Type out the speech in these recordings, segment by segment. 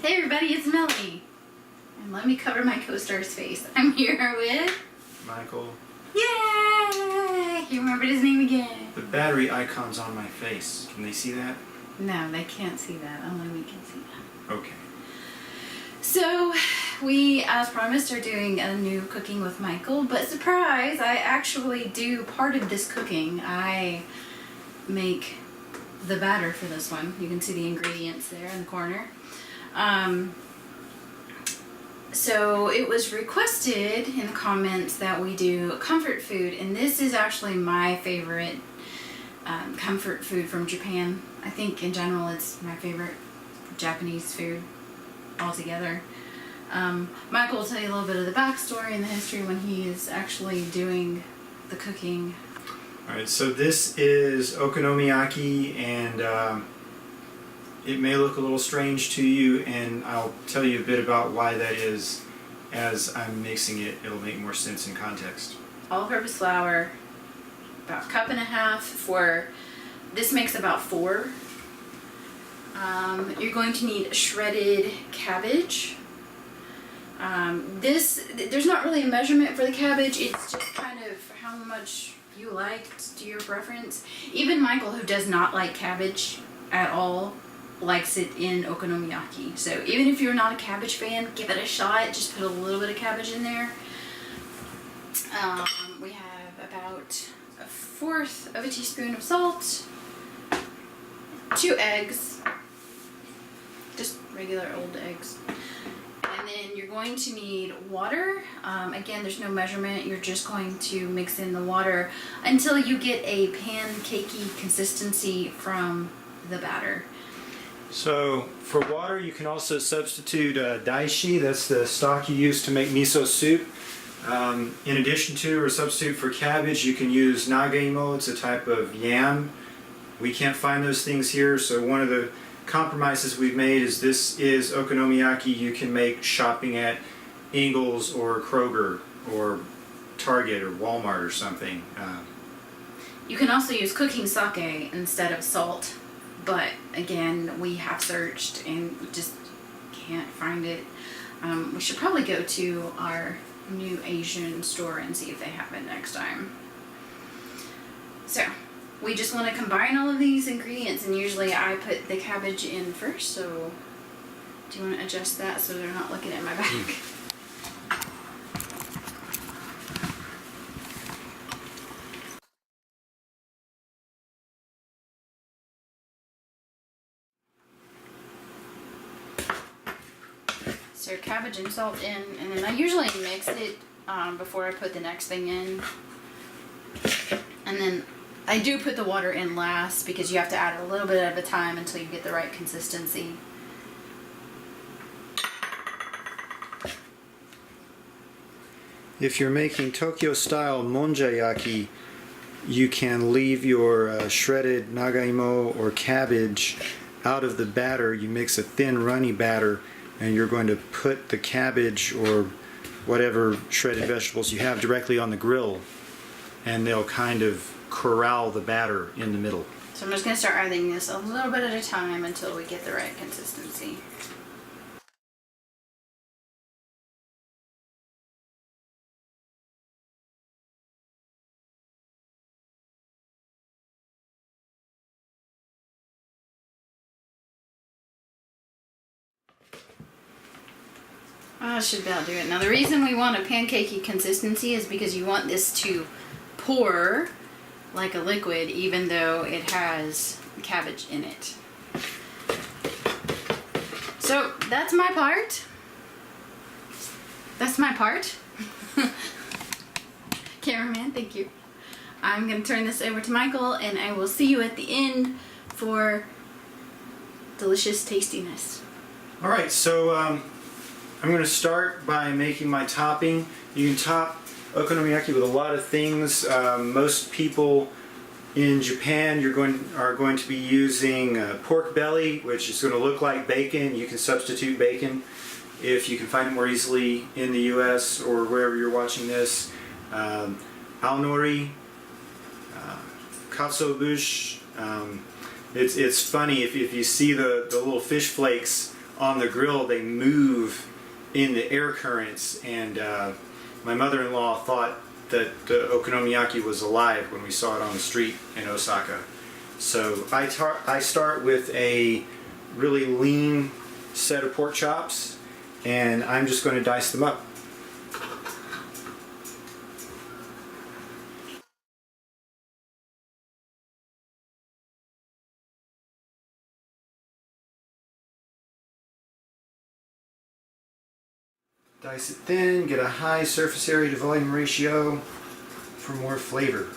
Hey everybody, it's Melanie. And let me cover my co-star's face. I'm here with... Michael. Yay! He remembered his name again. The battery icon's on my face. Can they see that? No, they can't see that. Only we can see that. Okay. So, we, as promised, are doing a new cooking with Michael. But surprise, I actually do part of this cooking. I make the batter for this one. You can see the ingredients there in the corner. So it was requested in the comments that we do comfort food, and this is actually my favorite comfort food from Japan. I think in general it's my favorite Japanese food altogether. Michael will tell you a little bit of the backstory and the history when he is actually doing the cooking. Alright, so this is okonomiyaki, and it may look a little strange to you, and I'll tell you a bit about why that is as I'm mixing it. It'll make more sense in context. All-purpose flour, about a cup and a half for, this makes about 4. You're going to need shredded cabbage. There's not really a measurement for the cabbage, it's just kind of how much you like, to your preference. Even Michael, who does not like cabbage at all, likes it in okonomiyaki. So even if you're not a cabbage fan, give it a shot. Just put a little bit of cabbage in there. We have about 1/4 of a teaspoon of salt, 2 eggs, just regular old eggs. And then you're going to need water. Again, there's no measurement. You're just going to mix in the water until you get a pancakey consistency from the batter. So for water, you can also substitute daishi. That's the stock you use to make miso soup. In addition to, or substitute for cabbage, you can use nagaimo. It's a type of yam. We can't find those things here, so one of the compromises we've made is this is okonomiyaki you can make shopping at Ingles or Kroger or Target or Walmart or something. You can also use cooking sake instead of salt. But again, we have searched and we just can't find it. We should probably go to our new Asian store and see if they have it next time. So, we just want to combine all of these ingredients, and usually I put the cabbage in first, so do you want to adjust that so they're not looking at my back? So cabbage and salt in, and then I usually mix it before I put the next thing in. And then I do put the water in last because you have to add a little bit at a time until you get the right consistency. If you're making Tokyo style monjayaki, you can leave your shredded nagaimo or cabbage out of the batter. You mix a thin runny batter, and you're going to put the cabbage or whatever shredded vegetables you have directly on the grill, and they'll kind of corral the batter in the middle. So I'm just going to start adding this a little bit at a time until we get the right consistency. I should about do it. Now the reason we want a pancakey consistency is because you want this to pour like a liquid even though it has cabbage in it. So that's my part. That's my part. Cameraman, thank you. I'm going to turn this over to Michael, and I will see you at the end for delicious tastiness. Alright, so I'm going to start by making my topping. You can top okonomiyaki with a lot of things. Most people in Japan are going to be using pork belly, which is going to look like bacon. You can substitute bacon if you can find it more easily in the US or wherever you're watching this. Aonori, katsuobushi. It's funny if you see the little fish flakes on the grill, they move in the air currents, and my mother-in-law thought that the okonomiyaki was alive when we saw it on the street in Osaka. So I start with a really lean set of pork chops, and I'm just going to dice them up. Dice it thin, get a high surface area to volume ratio for more flavor.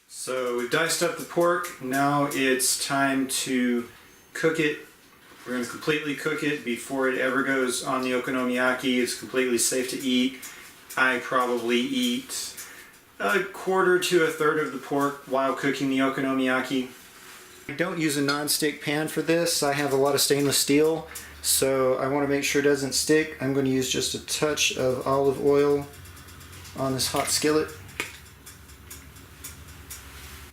So we've diced up the pork. Now it's time to cook it. We're going to completely cook it before it ever goes on the okonomiyaki. It's completely safe to eat. I probably eat a quarter to a third of the pork while cooking the okonomiyaki. I don't use a non-stick pan for this. I have a lot of stainless steel, so I want to make sure it doesn't stick. I'm going to use just a touch of olive oil on this hot skillet.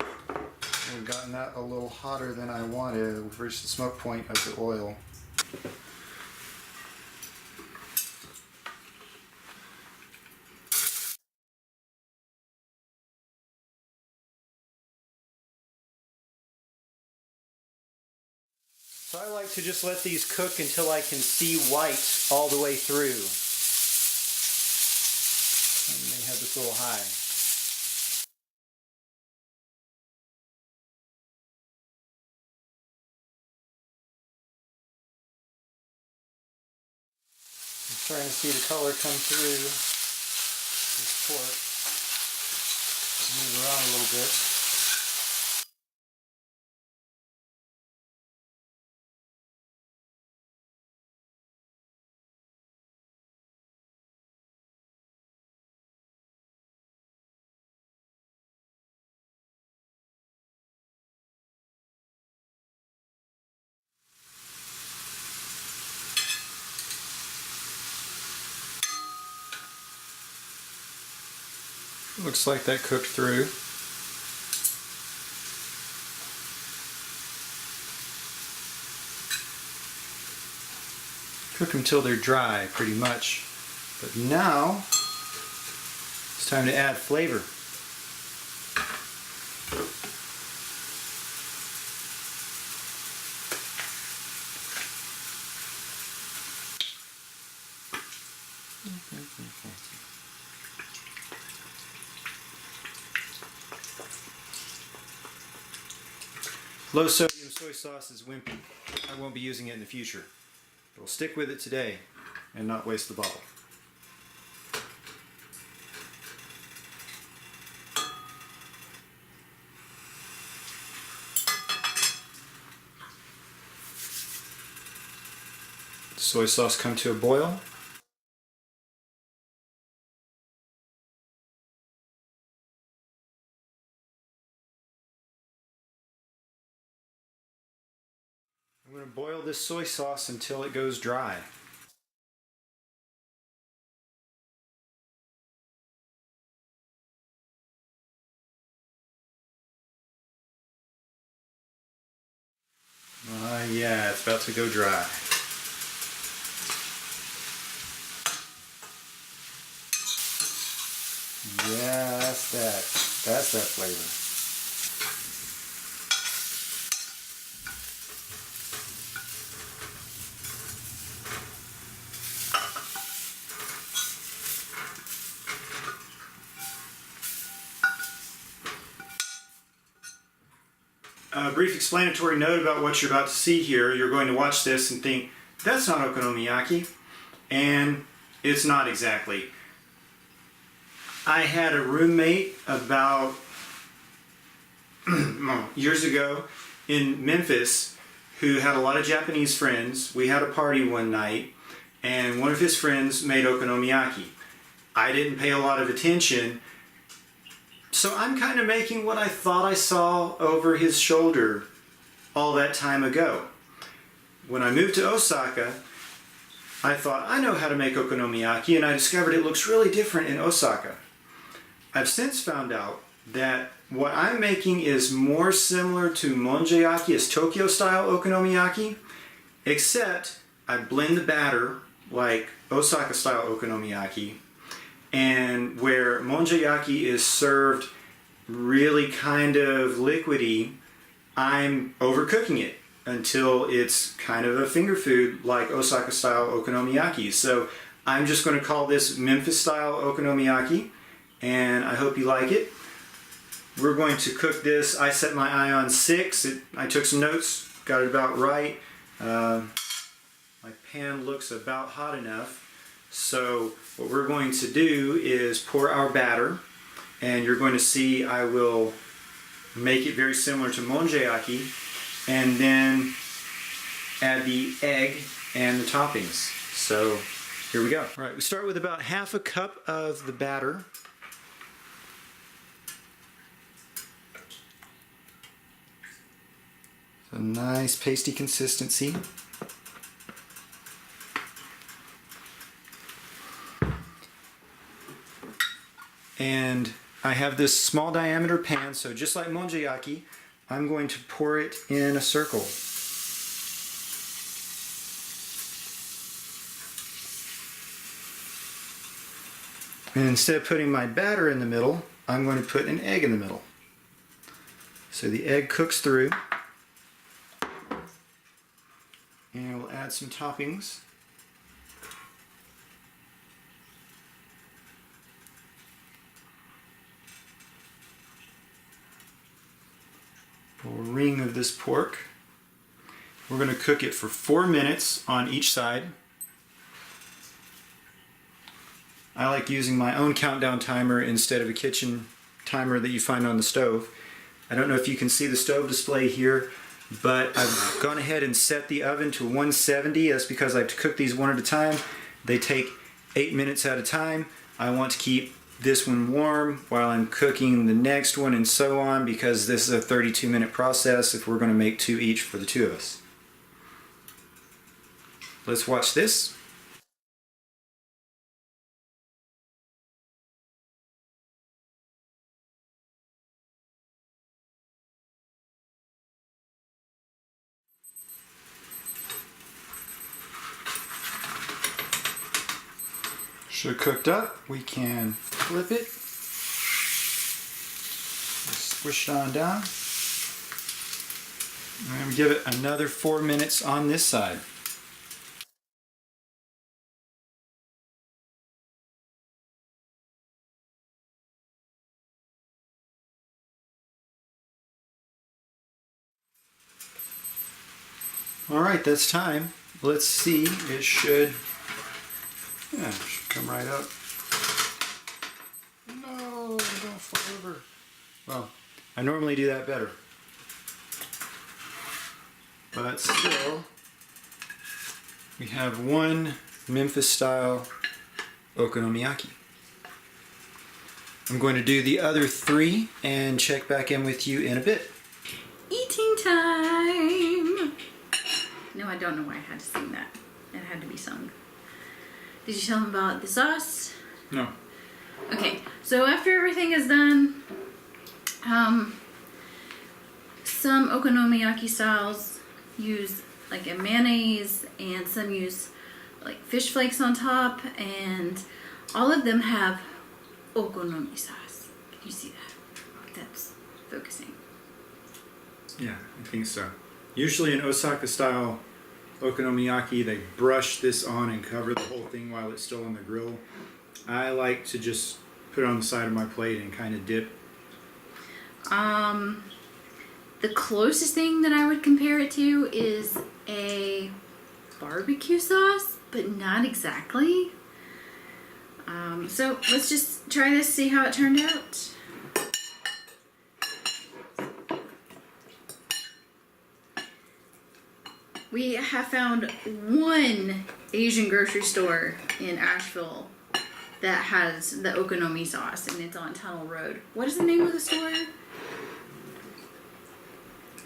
I've gotten that a little hotter than I wanted. We've reached the smoke point of the oil. So I like to just let these cook until I can see white all the way through. And they have this little high. I'm starting to see the color come through this pork. Move around a little bit. Looks like that cooked through. Cook them till they're dry, pretty much. But now, it's time to add flavor. Low sodium soy sauce is wimpy. I won't be using it in the future. But we'll stick with it today and not waste the bottle. Soy sauce come to a boil. I'm going to boil this soy sauce until it goes dry. Yeah, it's about to go dry. Yeah, that's that. That's that flavor. A brief explanatory note about what you're about to see here. You're going to watch this and think, that's not okonomiyaki. And it's not exactly. I had a roommate about years ago in Memphis who had a lot of Japanese friends. We had a party one night and one of his friends made okonomiyaki. I didn't pay a lot of attention, so I'm kind of making what I thought I saw over his shoulder all that time ago. When I moved to Osaka, I thought, I know how to make okonomiyaki, and I discovered it looks really different in Osaka. I've since found out that what I'm making is more similar to monjayaki, as Tokyo style okonomiyaki, except I blend the batter like Osaka style okonomiyaki, and where monjayaki is served really kind of liquidy, I'm overcooking it until it's kind of a finger food like Osaka style okonomiyaki. So I'm just going to call this Memphis style okonomiyaki, and I hope you like it. We're going to cook this. I set my eye on 6. I took some notes, got it about right. My pan looks about hot enough. So what we're going to do is pour our batter, and you're going to see I will make it very similar to monjayaki, and then add the egg and the toppings. So here we go. All right, we start with about half a cup of the batter. A nice pasty consistency. And I have this small diameter pan, so just like monjayaki, I'm going to pour it in a circle. And instead of putting my batter in the middle, I'm going to put an egg in the middle. So the egg cooks through. And we'll add some toppings. A ring of this pork. We're going to cook it for 4 minutes on each side. I like using my own countdown timer instead of a kitchen timer that you find on the stove. I don't know if you can see the stove display here, but I've gone ahead and set the oven to 170. That's because I have to cook these one at a time. They take 8 minutes at a time. I want to keep this one warm while I'm cooking the next one, and so on, because this is a 32-minute process if we're going to make 2 each for the 2 of us. Let's watch this. Should cooked up, we can flip it, squish it on down, and we give it another 4 minutes on this side. Alright, that's time. Let's see, it should come right up. No, don't fall over. Well, I normally do that better. But still, we have one Memphis style okonomiyaki. I'm going to do the other 3 and check back in with you in a bit. Eating time! No, I don't know why I had to sing that. It had to be sung. Did you tell them about the sauce? No. Okay, so after everything is done, some okonomiyaki styles use like a mayonnaise, and some use like fish flakes on top, and all of them have okonomi sauce. Can you see that? That's focusing. Yeah, I think so. Usually in Osaka style okonomiyaki, they brush this on and cover the whole thing while it's still on the grill. I like to just put it on the side of my plate and kind of dip. The closest thing that I would compare it to is a barbecue sauce, but not exactly. So let's just try this, see how it turned out. We have found one Asian grocery store in Asheville that has the okonomi sauce, and it's on Tunnel Road. What is the name of the store?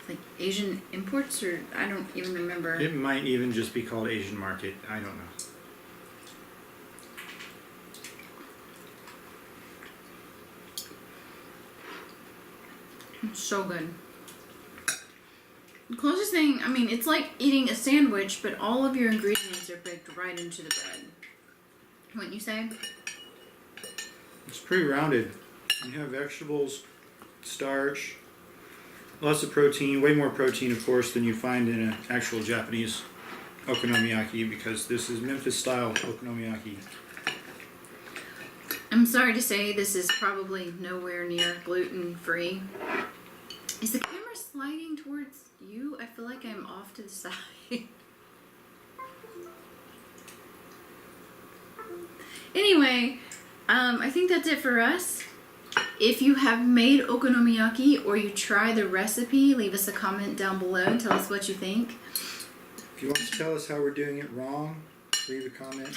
Like Asian Imports, or I don't even remember. It might even just be called Asian Market. I don't know. It's so good. The closest thing, I mean, it's like eating a sandwich, but all of your ingredients are baked right into the bread. Wouldn't you say? It's pretty rounded. You have vegetables, starch, lots of protein, way more protein, of course, than you find in an actual Japanese okonomiyaki, because this is Memphis style okonomiyaki. I'm sorry to say this is probably nowhere near gluten-free. Is the camera sliding towards you? I feel like I'm off to the side. Anyway, I think that's it for us. If you have made okonomiyaki or you try the recipe, leave us a comment down below and tell us what you think. If you want to tell us how we're doing it wrong, leave a comment.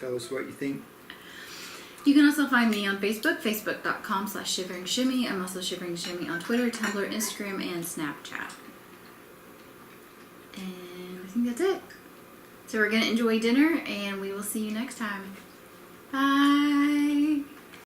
Tell us what you think. You can also find me on Facebook, facebook.com/ShiveringShimmy. I'm also ShiveringShimmy on Twitter, Tumblr, Instagram, and Snapchat. And I think that's it. So we're going to enjoy dinner, and we will see you next time. Bye!